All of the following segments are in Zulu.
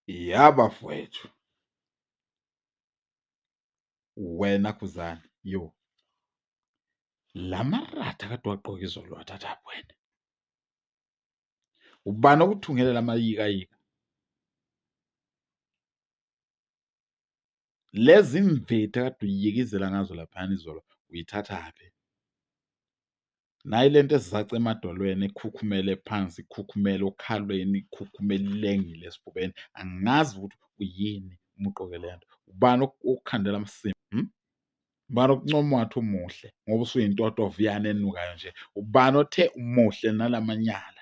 Yabafowethu, wena Khuzani, yo, la maratha kade uwagqoke izolo uwathathaphi wena? Ubani okuthungelela amayikayika? Lezi mvethi akade uyiyikizela ngazo laphayana izolo uyithathaphi? Nayi lento esizaca emadolweni ekhukhumele phansi, ikhukhumele okhalweni, ikhukhumele ilengile esifubeni. Angazi ukuthi uyini uma ugqoke le nto. Ubani okukhandela msindo? Ubani okuncoma ungathi umuhle ngoba usuyintothoviyana enukayo nje? Ubani othe umuhle nalamanyala?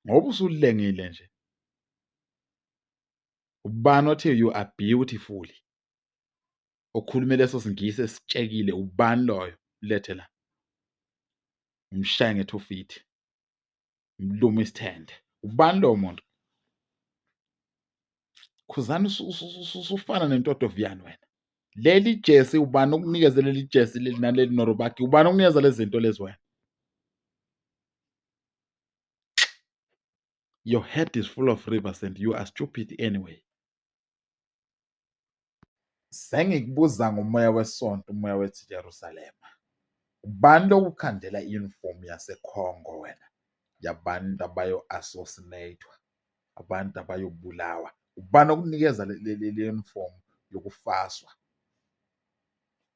Ngoba usulengile nje. Ubani othe you are beautiful? Okhulume leso singisi esitshekile, ubani loyo? Mlethe la, ngimshaye ngethofithi, ngimlume isithende. Ubani loyo muntu? Khuzani usufana nentotoviyana wena. Leli jesi ubani okunikeza leli jesi leli naleli norobaki? Ubani okunikeza lezi zinto lezi wena? Your head is full of rivers and you are stupid anyway. Sengikubuza ngomoya wesonto, umoya wethi Jerusalema. Ubani lo ukhandela i-uniform yaseCongo wena? Yabantu abayo-assassinate-wa, abantu abayobulawa. Ubani okunikeza le uniform yokufaswa?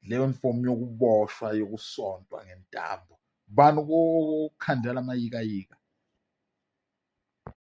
Le uniform yokuboshwa, yokusontwa ngentambo. Ubani okukhandela amayikayika?